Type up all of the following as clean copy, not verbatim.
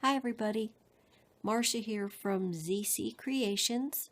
Hi everybody, Marcia here from ZC Creations,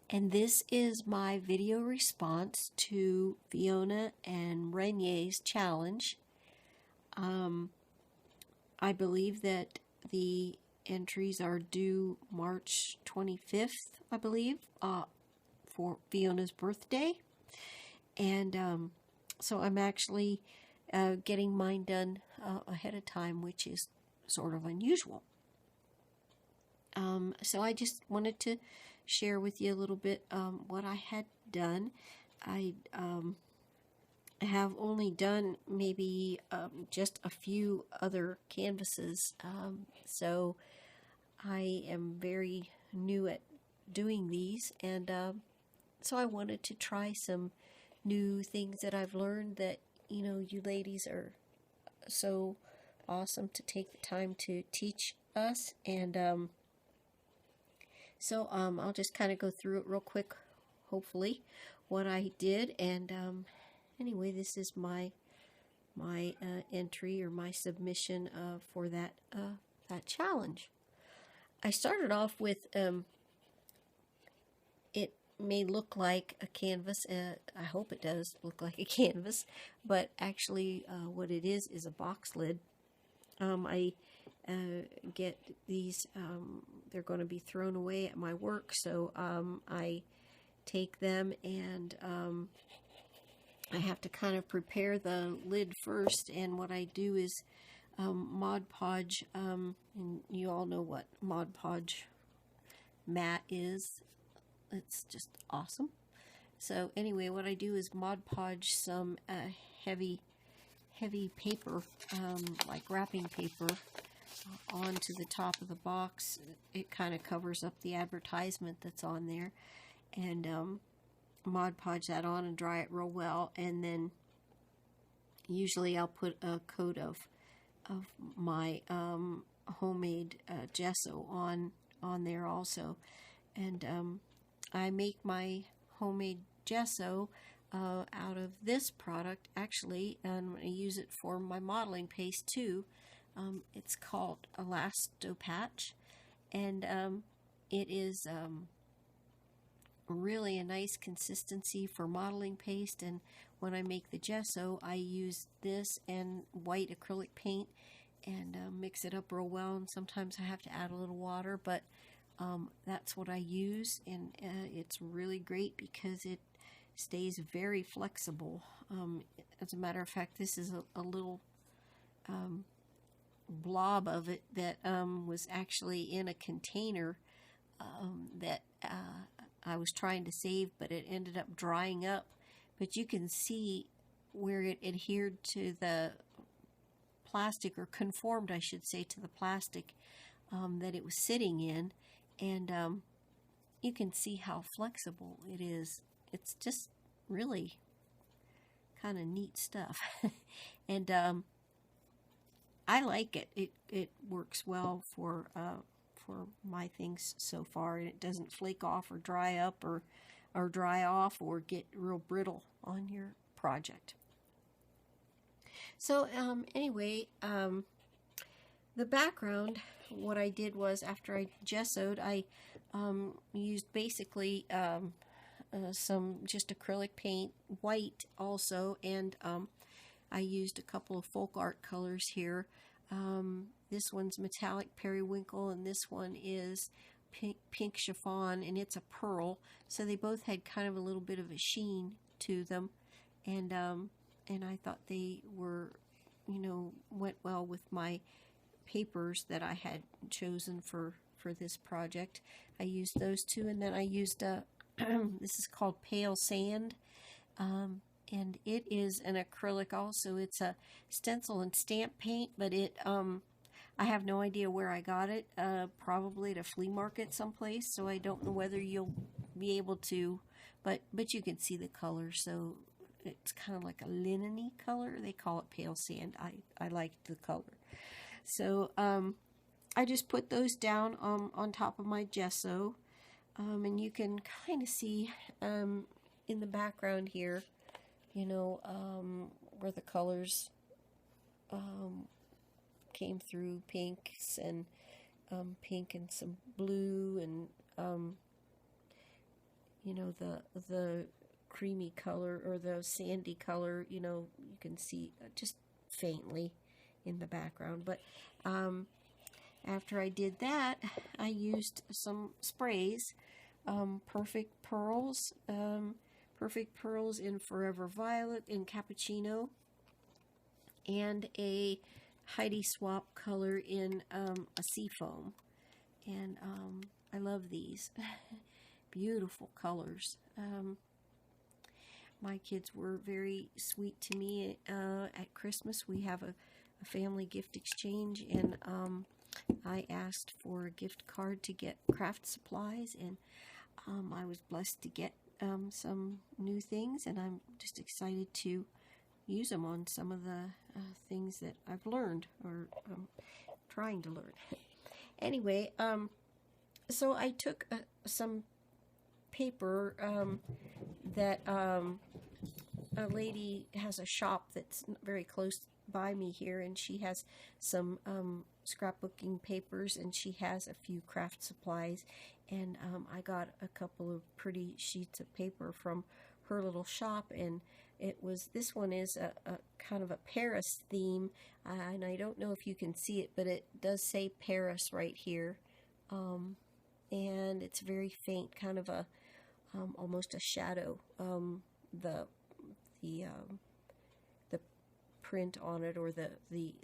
and this is my video response to Fiona and Renje's challenge. I believe that the entries are due March 25th, I believe, for Fiona's birthday, and so I'm actually getting mine done ahead of time, which is sort of unusual. So I just wanted to share with you a little bit what I had done. I have only done maybe just a few other canvases, so I am very new at doing these, and so I wanted to try some new things that I've learned that, you know, you ladies are so awesome to take the time to teach us. And so I'll just kind of go through it real quick, hopefully, what I did. And anyway, this is my entry or my submission for that challenge. I started off with it may look like a canvas. I hope it does look like a canvas, but actually what it is a box lid. I get these, they're going to be thrown away at my work, so I take them and I have to kind of prepare the lid first, and what I do is Mod Podge, and you all know what Mod Podge mat is. It's just awesome. So anyway, what I do is Mod Podge some heavy paper, like wrapping paper, onto the top of the box. It kind of covers up the advertisement that's on there, and Mod Podge that on and dry it real well, and then usually I'll put a coat of my homemade gesso on there also. And I make my homemade gesso out of this product, actually, and I'm going to use it for my modeling paste too. It's called Elastopatch, and it is really a nice consistency for modeling paste. And when I make the gesso, I use this and white acrylic paint and mix it up real well, and sometimes I have to add a little water, but that's what I use, and it's really great because it stays very flexible. As a matter of fact, this is a little blob of it that was actually in a container that I was trying to save, but it ended up drying up. But you can see where it adhered to the plastic, or conformed, I should say, to the plastic that it was sitting in, and you can see how flexible it is. It's just really kind of neat stuff. And I like it. It works well for my things so far, and it doesn't flake off or dry up or dry off or get real brittle on your project. So anyway, the background, what I did was, after I gessoed, I used basically some just acrylic paint, white also, and I used a couple of folk art colors here. This one's metallic periwinkle, and this one is pink chiffon, and it's a pearl. So they both had kind of a little bit of a sheen to them, and I thought they were, you know, went well with my papers that I had chosen for this project. I used those two, and then I used this is called Pale Sand, and it is an acrylic also. It's a stencil and stamp paint, but it I have no idea where I got it, probably at a flea market someplace, so I don't know whether you'll be able to, but you can see the color. So it's kind of like a linen-y color. They call it Pale Sand. I liked the color. So I just put those down on top of my gesso, and you can kind of see in the background here, you know, where the colors came through, pinks and pink and some blue, and you know, the creamy color or the sandy color, you know, you can see just faintly in the background. But after I did that, I used some sprays, Perfect Pearls, Perfect Pearls in Forever Violet in Cappuccino, and a Heidi Swap color in a Seafoam. And I love these. Beautiful colors. My kids were very sweet to me. At Christmas, we have a family gift exchange, and I asked for a gift card to get craft supplies, and I was blessed to get some new things, and I'm just excited to use them on some of the things that I've learned, or trying to learn. Anyway, so I took some paper that a lady has a shop that's very close by me here, and she has some scrapbooking papers, and she has a few craft supplies, and I got a couple of pretty sheets of paper from her little shop, and this one is a kind of a Paris theme, and I don't know if you can see it, but it does say Paris right here, and it's very faint, kind of a almost a shadow. The print on it, or the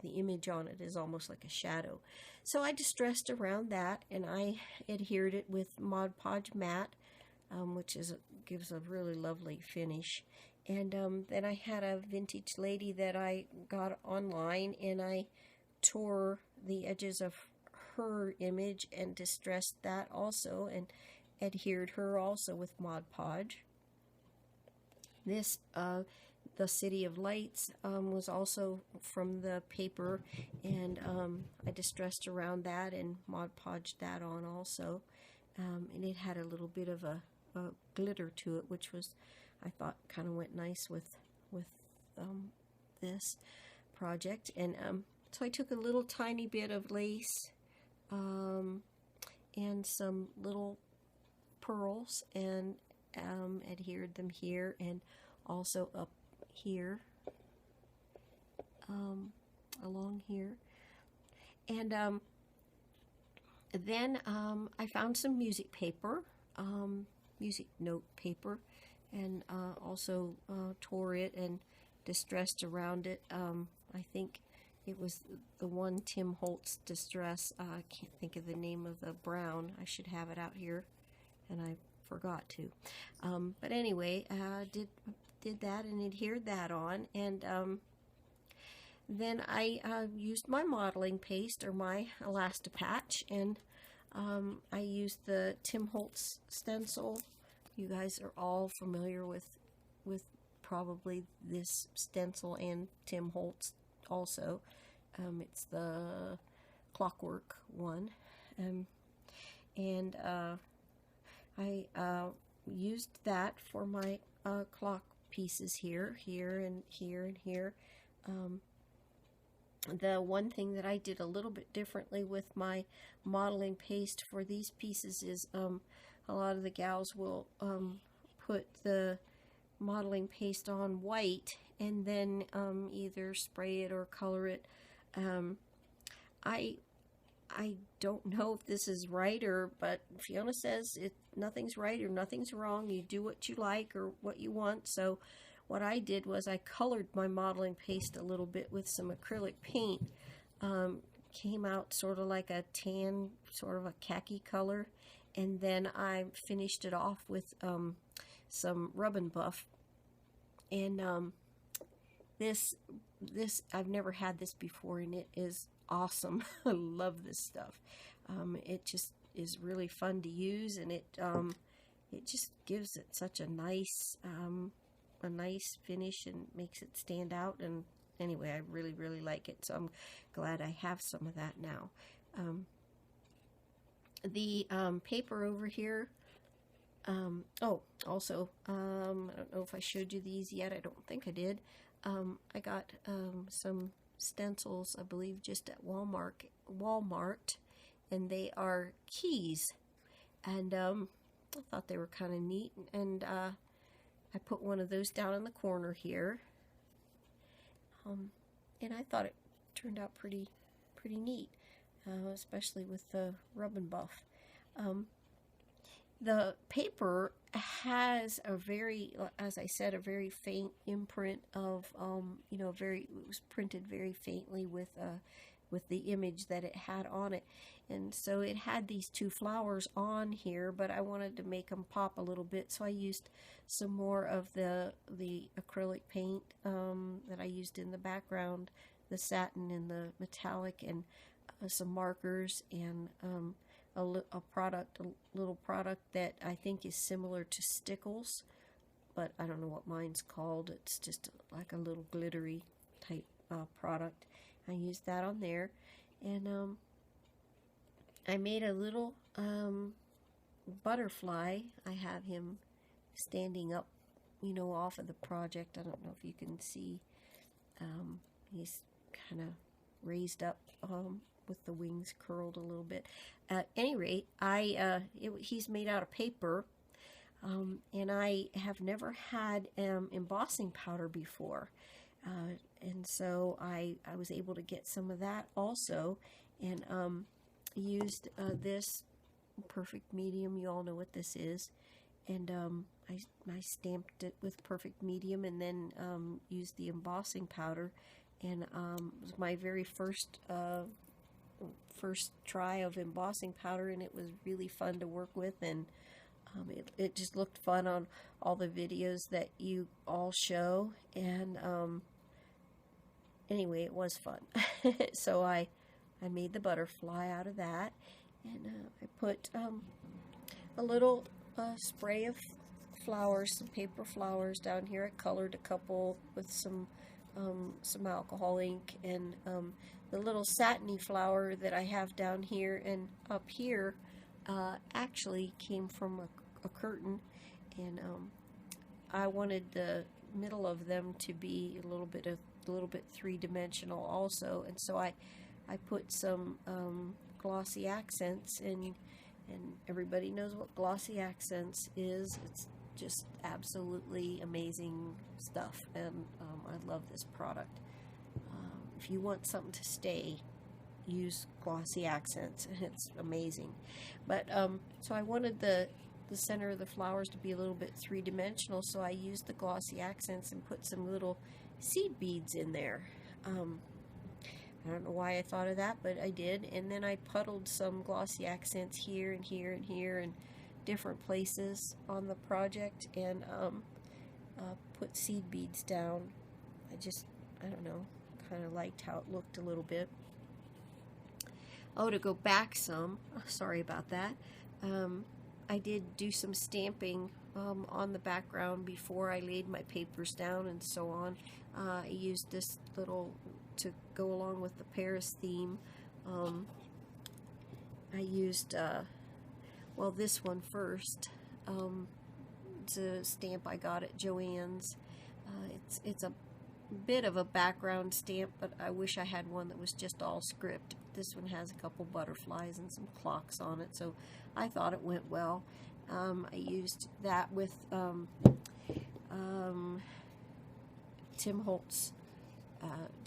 image on it, is almost like a shadow. So I distressed around that, and I adhered it with Mod Podge matte, which gives a really lovely finish. And then I had a vintage lady that I got online, and I tore the edges of her image and distressed that also, and adhered her also with Mod Podge. This the City of Lights was also from the paper, and I distressed around that and Mod Podged that on also, and it had a little bit of a glitter to it, which was, I thought, kind of went nice with this project. And so I took a little tiny bit of lace and some little pearls, and adhered them here and also up here, along here. And then I found some music paper, music note paper, and also tore it and distressed around it. I think it was the one Tim Holtz distress. I can't think of the name of the brown. I should have it out here, and I forgot to. But anyway, did that and adhered that on, and then I used my modeling paste, or my Elastipatch, and I used the Tim Holtz stencil. You guys are all familiar with probably this stencil and Tim Holtz also. It's the clockwork one, and I used that for my clock pieces here, and here, and here. The one thing that I did a little bit differently with my modeling paste for these pieces is a lot of the gals will put the modeling paste on white and then either spray it or color it. I don't know if this is right, but Fiona says nothing's right or nothing's wrong. You do what you like or what you want. So what I did was I colored my modeling paste a little bit with some acrylic paint. Came out sort of like a tan, sort of a khaki color, and then I finished it off with some Rub and Buff. And this I've never had this before, and it is awesome. I love this stuff. It just is really fun to use, and it just gives it such a nice finish and makes it stand out. And anyway, I really like it, so I'm glad I have some of that now. The paper over here, also, I don't know if I showed you these yet. I don't think I did. I got some stencils, I believe, just at Walmart, and they are keys. And I thought they were kind of neat, and I put one of those down in the corner here, and I thought it turned out pretty neat, especially with the rub and buff. The paper has a very, as I said, a very faint imprint of, you know, it was printed very faintly with the image that it had on it. And so it had these two flowers on here, but I wanted to make them pop a little bit, so I used some more of the acrylic paint that I used in the background, the satin and the metallic, and some markers, and a little product that I think is similar to Stickles, but I don't know what mine's called. It's just like a little glittery type product. I used that on there, and I made a little butterfly. I have him standing up, you know, off of the project. I don't know if you can see. He's kind of raised up with the wings curled a little bit. At any rate, he's made out of paper, and I have never had embossing powder before. And so I was able to get some of that also, and used this Perfect Medium. You all know what this is, and I stamped it with Perfect Medium, and then used the embossing powder, and it was my very first try of embossing powder, and it was really fun to work with, and it just looked fun on all the videos that you all show, and anyway, it was fun. So I made the butterfly out of that, and I put a little spray of flowers, some paper flowers down here. I colored a couple with some alcohol ink, and the little satiny flower that I have down here and up here actually came from a curtain, and I wanted the middle of them to be a little bit three-dimensional also, and so I put some glossy accents, and everybody knows what glossy accents is. It's just absolutely amazing stuff, and I love this product. If you want something to stay, use glossy accents, and it's amazing. But so I wanted the center of the flowers to be a little bit three-dimensional, so I used the glossy accents and put some little seed beads in there. I don't know why I thought of that, but I did. And then I puddled some glossy accents here and here and here and different places on the project, and put seed beads down. I don't know, kind of liked how it looked a little bit. Oh, to go back some, sorry about that, I did do some stamping on the background before I laid my papers down and so on. I used this little to go along with the Paris theme. I used well, this one first. It's a stamp I got at Joann's. It's a bit of a background stamp, but I wish I had one that was just all script. This one has a couple butterflies and some clocks on it, so I thought it went well. I used that with Tim Holtz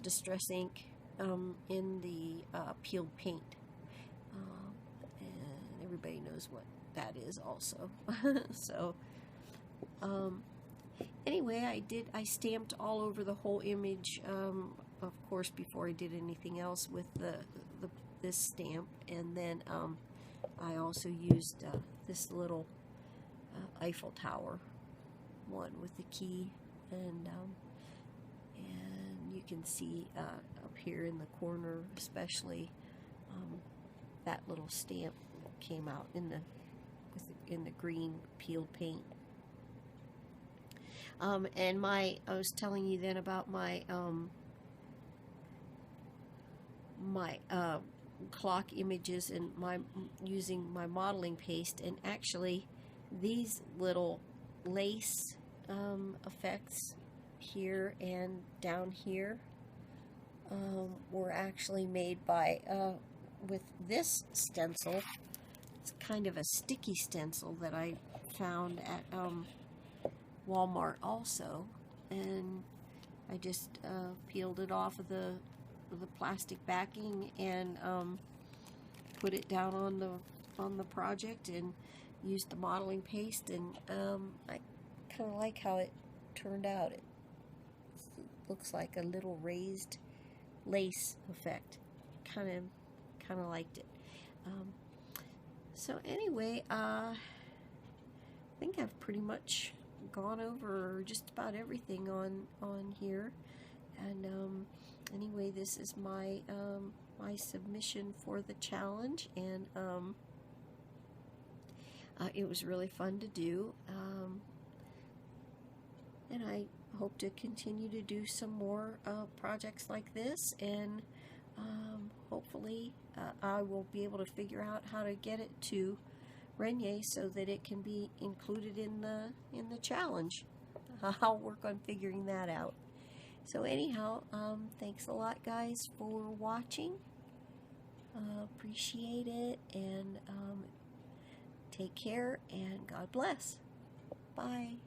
Distress ink in the peeled paint, and everybody knows what that is also. So anyway, I stamped all over the whole image, of course, before I did anything else with this stamp, and then I also used this little Eiffel Tower one with the key, and you can see up here in the corner especially, that little stamp came out in the green peeled paint. And I was telling you then about my clock images and using my modeling paste, and actually these little lace effects here and down here were actually made by with this stencil. It's kind of a sticky stencil that I found at Walmart also, and I just peeled it off of the plastic backing and put it down on the project and used the modeling paste, and I kind of like how it turned out. It looks like a little raised lace effect. Kind of liked it. So anyway, I think I've pretty much gone over just about everything on here, and anyway, this is my my submission for the challenge, and it was really fun to do, and I hope to continue to do some more projects like this, and hopefully I will be able to figure out how to get it to Renje so that it can be included in the challenge. I'll work on figuring that out. So anyhow, thanks a lot, guys, for watching. Appreciate it, and take care, and God bless. Bye.